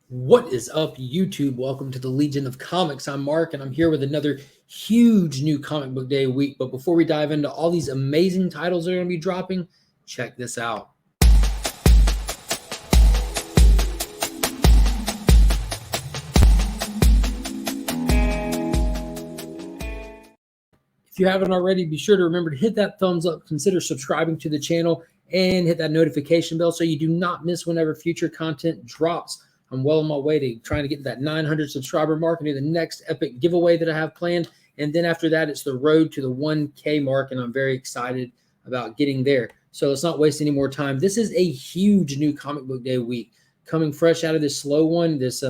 What is up, YouTube? Welcome to the Legion of Comics. I'm Mark, and I'm here with another huge new comic book day week. But before we dive into all these amazing titles that are going to be dropping, check this out. If you haven't already, be sure to remember to hit that thumbs up, consider subscribing to the channel, and hit that notification bell so you do not miss whenever future content drops. I'm well on my way to trying to get to that 900 subscriber mark and do the next epic giveaway that I have planned. And then after that, it's the road to the 1K mark, and I'm very excited about getting there. So let's not waste any more time. This is a huge new comic book day week, coming fresh out of this slow one, this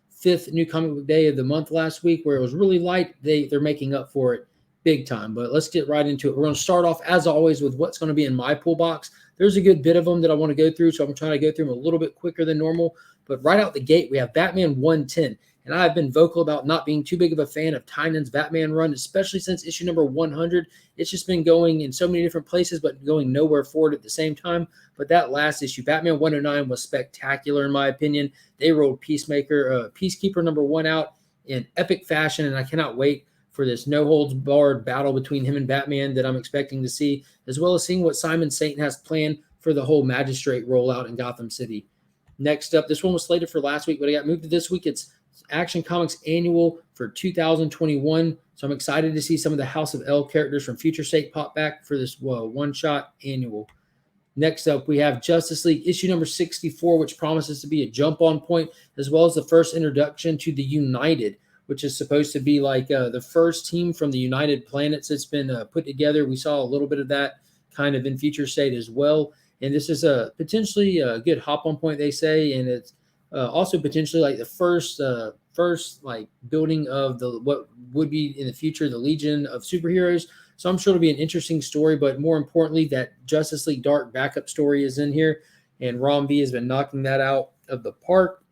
fifth new comic book day of the month last week, where it was really light. They're making up for it big time. But let's get right into it. We're going to start off, as always, with what's going to be in my pull box. There's a good bit of them that I want to go through, so I'm trying to go through them a little bit quicker than normal. But right out the gate, we have Batman 110. And I've been vocal about not being too big of a fan of Tynan's Batman run, especially since issue number 100. It's just been going in so many different places, but going nowhere forward at the same time. But that last issue, Batman 109, was spectacular in my opinion. They rolled Peacekeeper number 1 out in epic fashion, and I cannot wait for this no-holds-barred battle between him and Batman that I'm expecting to see, as well as seeing what Simon Saint has planned for the whole Magistrate rollout in Gotham City. Next up, this one was slated for last week, but I got moved to this week. It's Action Comics Annual for 2021, so I'm excited to see some of the House of L characters from Future State pop back for this one-shot annual. Next up, we have Justice League issue number 64, which promises to be a jump-on point, as well as the first introduction to the United, which is supposed to be like the first team from the United Planets that's been put together. We saw a little bit of that kind of in Future State as well. And this is potentially a good hop-on point, they say, and it's also potentially like the first like building of the what would be in the future the Legion of Superheroes. So I'm sure it'll be an interesting story, but more importantly, that Justice League Dark backup story is in here, and Rom V has been knocking that out of the park.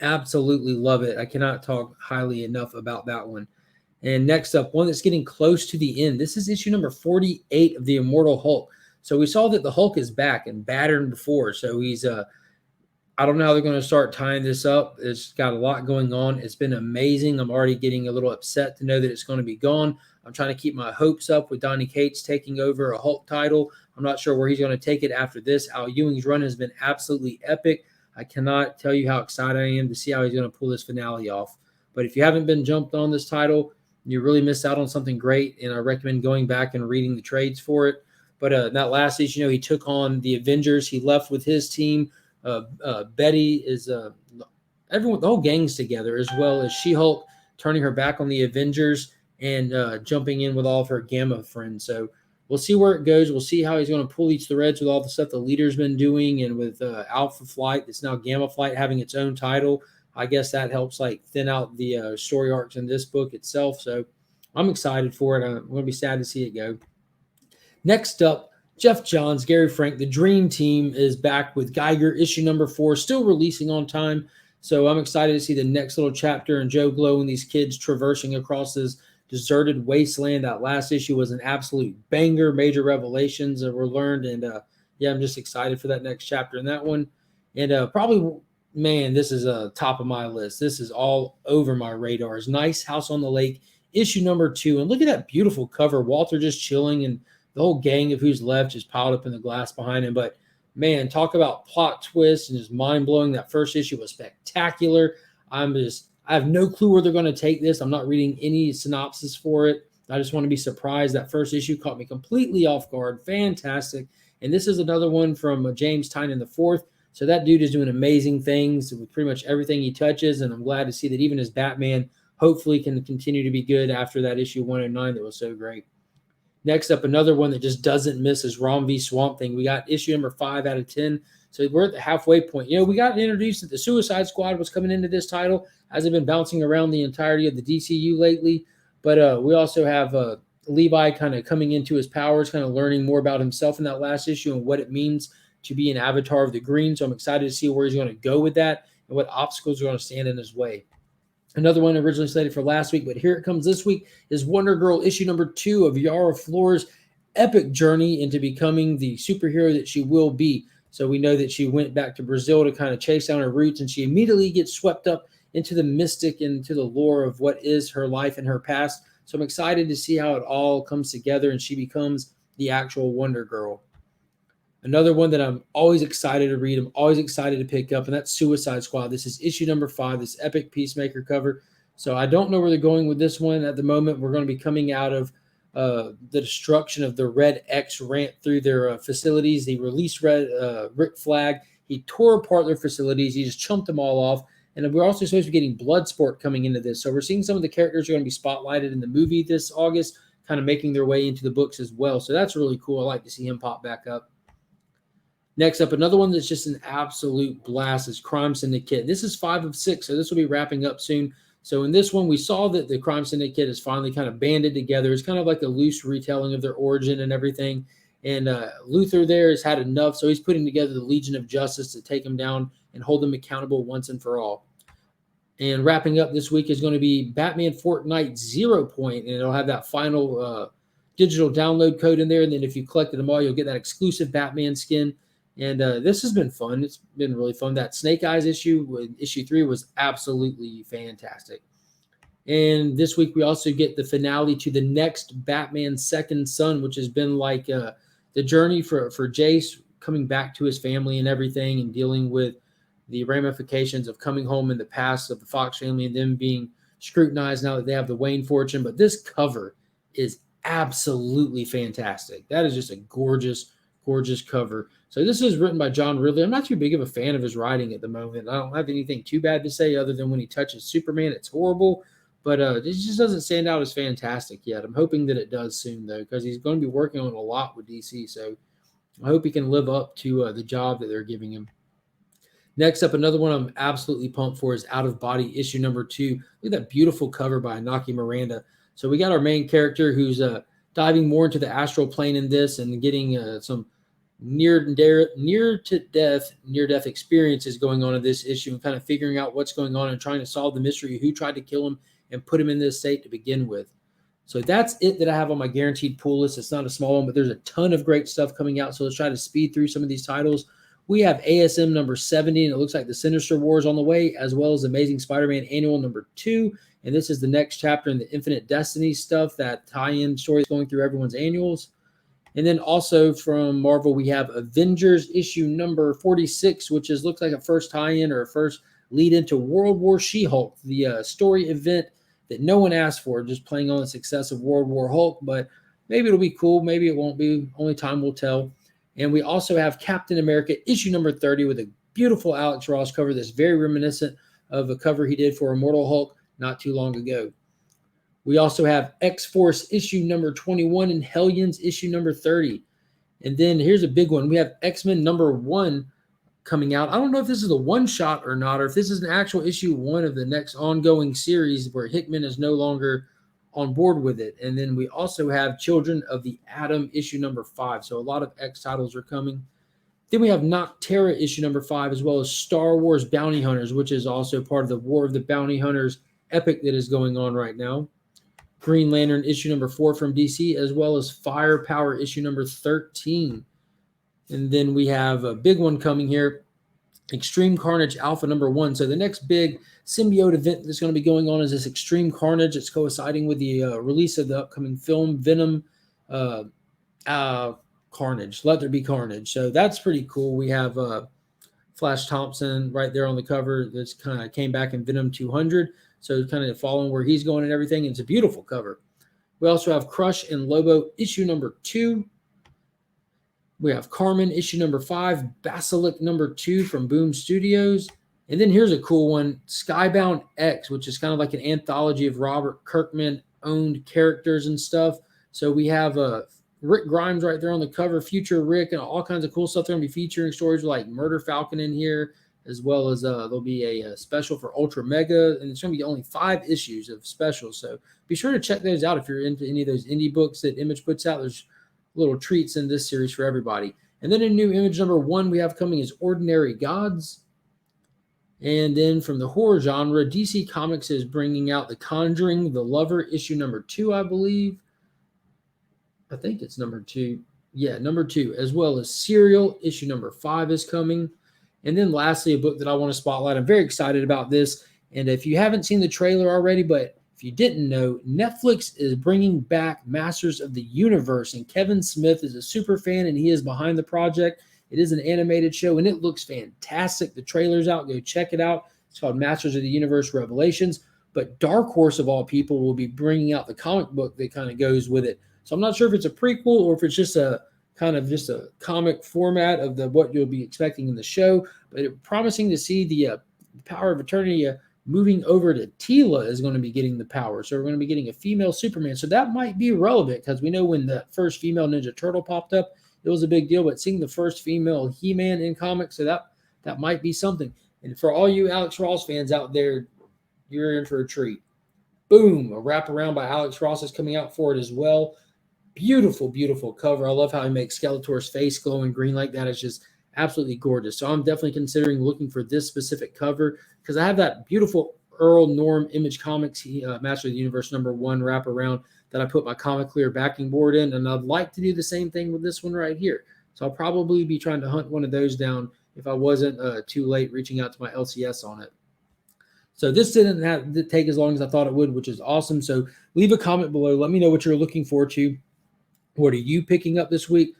Absolutely love it. I cannot talk highly enough about that one. And next up, one that's getting close to the end. This is issue number 48 of the Immortal Hulk. So we saw that the Hulk is back and battered before. So he's I don't know how they're going to start tying this up. It's got a lot going on. It's been amazing. I'm already getting a little upset to know that it's going to be gone. I'm trying to keep my hopes up with Donny Cates taking over a Hulk title. I'm not sure where he's going to take it after this. Al Ewing's run has been absolutely epic. I cannot tell you how excited I am to see how he's going to pull this finale off. But if you haven't been jumped on this title, you really missed out on something great, and I recommend going back and reading the trades for it. But that last issue, he took on the Avengers. He left with his team. Betty is everyone, the whole gang's together, as well as She-Hulk turning her back on the Avengers and jumping in with all of her Gamma friends. So we'll see where it goes. We'll see how he's going to pull each threads with all the stuff the leader's been doing, and with Alpha Flight, it's now Gamma Flight having its own title. I guess that helps like thin out the story arcs in this book itself. So I'm excited for it. I'm going to be sad to see it go. Next up, Jeff Johns, Gary Frank, the Dream Team is back with Geiger, issue number 4, still releasing on time. So I'm excited to see the next little chapter and Joe Glow and these kids traversing across this deserted wasteland. That last issue was an absolute banger. Major revelations that were learned. And yeah, I'm just excited for that next chapter in that one. And probably, man, this is top of my list. This is all over my radars. Nice House on the Lake, issue number 2. And look at that beautiful cover. Walter just chilling, and the whole gang of who's left just piled up in the glass behind him. But man, talk about plot twists and just mind-blowing. That first issue was spectacular. I have no clue where they're going to take this. I'm not reading any synopsis for it. I just want to be surprised. That first issue caught me completely off guard. Fantastic. And this is another one from James Tynion IV. So that dude is doing amazing things with pretty much everything he touches. And I'm glad to see that even his Batman hopefully can continue to be good after that issue 109 that was so great. Next up, another one that just doesn't miss is Rom V Swamp Thing. We got issue number 5 out of 10. So we're at the halfway point. We got introduced that the Suicide Squad was coming into this title. Hasn't been bouncing around the entirety of the DCU lately. But we also have Levi kind of coming into his powers, kind of learning more about himself in that last issue and what it means to be an avatar of the green. So I'm excited to see where he's going to go with that and what obstacles are going to stand in his way. Another one originally slated for last week, but here it comes this week, is Wonder Girl issue number 2 of Yara Flor's epic journey into becoming the superhero that she will be. So we know that she went back to Brazil to kind of chase down her roots, and she immediately gets swept up into the mystic, into the lore of what is her life and her past. So I'm excited to see how it all comes together and she becomes the actual Wonder Girl. Another one that I'm always excited to read, I'm always excited to pick up, and that's Suicide Squad. This is issue number 5, this epic Peacemaker cover. So I don't know where they're going with this one. At the moment, we're going to be coming out of the destruction of the Red X rant through their facilities. They released Rick Flag. He tore apart their facilities. He just chumped them all off. And we're also supposed to be getting Bloodsport coming into this. So we're seeing some of the characters are going to be spotlighted in the movie this August, kind of making their way into the books as well. So that's really cool. I like to see him pop back up. Next up, another one that's just an absolute blast is Crime Syndicate. This is 5 of 6, so this will be wrapping up soon. So in this one, we saw that the Crime Syndicate is finally kind of banded together. It's kind of like a loose retelling of their origin and everything. And Luthor there has had enough, so he's putting together the Legion of Justice to take them down and hold them accountable once and for all. And wrapping up this week is going to be Batman Fortnite 0 Point, and it'll have that final digital download code in there. And then if you collected them all, you'll get that exclusive Batman skin. And this has been fun. It's been really fun. That Snake Eyes issue 3 was absolutely fantastic. And this week we also get the finale to the next Batman Second Son, which has been like the journey for Jace coming back to his family and everything, and dealing with the ramifications of coming home in the past of the Fox family and them being scrutinized now that they have the Wayne fortune. But this cover is absolutely fantastic. That is just a gorgeous, gorgeous cover. So this is written by John Ridley. I'm not too big of a fan of his writing at the moment. I don't have anything too bad to say other than when he touches Superman, it's horrible. But it just doesn't stand out as fantastic yet. I'm hoping that it does soon, though, because he's going to be working on a lot with DC. So I hope he can live up to the job that they're giving him. Next up, another one I'm absolutely pumped for is Out of Body issue number 2. Look at that beautiful cover by Inaki Miranda. So we got our main character who's diving more into the astral plane in this and getting some near-death experiences going on in this issue, and kind of figuring out what's going on and trying to solve the mystery of who tried to kill him and put him in this state to begin with. So that's it that I have on my guaranteed pull list. It's not a small one, but there's a ton of great stuff coming out. So let's try to speed through some of these titles. We have ASM number 70, and it looks like the Sinister War is on the way, as well as Amazing Spider-Man Annual number 2. And this is the next chapter in the Infinite Destiny stuff, that tie-in story is going through everyone's annuals. And then also from Marvel, we have Avengers issue number 46, which looks like a first tie-in or a first lead into World War She-Hulk, the story event that no one asked for, just playing on the success of World War Hulk. But maybe it'll be cool. Maybe it won't be. Only time will tell. And we also have Captain America issue number 30 with a beautiful Alex Ross cover that's very reminiscent of a cover he did for Immortal Hulk not too long ago. We also have X-Force issue number 21 and Hellions issue number 30. And then here's a big one. We have X-Men number 1 coming out. I don't know if this is a one-shot or not, or if this is an actual issue 1 of the next ongoing series where Hickman is no longer on board with it. And then we also have Children of the Atom issue number 5. So a lot of X titles are coming. Then we have Noctera issue number 5, as well as Star Wars Bounty Hunters, which is also part of the War of the Bounty Hunters epic that is going on right now. Green Lantern issue number 4 from DC, as well as Firepower issue number 13. And then we have a big one coming here, Extreme Carnage Alpha number 1. So the next big symbiote event that's going to be going on is this Extreme Carnage. It's coinciding with the release of the upcoming film Venom Carnage. Let There Be Carnage. So that's pretty cool. We have Flash Thompson right there on the cover. That's kind of came back in Venom 200. So kind of following where he's going and everything. It's a beautiful cover. We also have Crush and Lobo issue number 2. We have Carmen issue number 5, Basilisk number 2 from Boom Studios. And then here's a cool one, Skybound X, which is kind of like an anthology of Robert Kirkman-owned characters and stuff. So we have Rick Grimes right there on the cover, Future Rick, and all kinds of cool stuff. They're going to be featuring stories like Murder Falcon in here, as well as there'll be a special for Ultra Mega, and it's going to be only 5 issues of specials. So be sure to check those out if you're into any of those indie books that Image puts out. There's little treats in this series for everybody. And then in new Image number 1 we have coming is Ordinary Gods. And then from the horror genre, DC Comics is bringing out The Conjuring, The Lover, issue number 2, I believe. I think it's number 2. Yeah, number 2, as well as Serial, issue number 5 is coming. And then lastly, a book that I want to spotlight. I'm very excited about this. And if you haven't seen the trailer already, but if you didn't know, Netflix is bringing back Masters of the Universe. And Kevin Smith is a super fan and he is behind the project. It is an animated show and it looks fantastic. The trailer's out. Go check it out. It's called Masters of the Universe Revelations. But Dark Horse, of all people, will be bringing out the comic book that kind of goes with it. So I'm not sure if it's a prequel or if it's just a kind of just a comic format of the what you'll be expecting in the show. But it's promising to see the power of eternity moving over to Tila is going to be getting the power. So we're going to be getting a female Superman. So that might be relevant because we know when the first female Ninja Turtle popped up, it was a big deal. But seeing the first female He-Man in comics, so that might be something. And for all you Alex Ross fans out there, you're in for a treat. Boom, a wraparound by Alex Ross is coming out for it as well. Beautiful, beautiful cover. I love how he makes Skeletor's face glowing green like that. It's just absolutely gorgeous. So I'm definitely considering looking for this specific cover because I have that beautiful Earl Norm Image Comics Master of the Universe #1 wraparound that I put my Comic Clear backing board in, and I'd like to do the same thing with this one right here. So I'll probably be trying to hunt one of those down if I wasn't too late reaching out to my LCS on it. So this didn't have to take as long as I thought it would, which is awesome. So leave a comment below. Let me know what you're looking forward to. What are you picking up this week?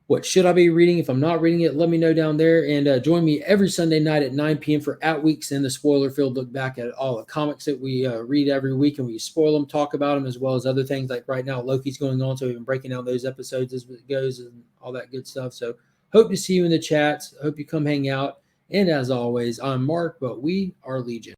What should I be reading? If I'm not reading it, let me know down there. And join me every Sunday night at 9 p.m. for At Weeks in the Spoiler Field. Look back at all the comics that we read every week, and we spoil them, talk about them, as well as other things. Like right now, Loki's going on, so we've been breaking down those episodes as it goes and all that good stuff. So hope to see you in the chats. Hope you come hang out. And as always, I'm Mark, but we are Legion.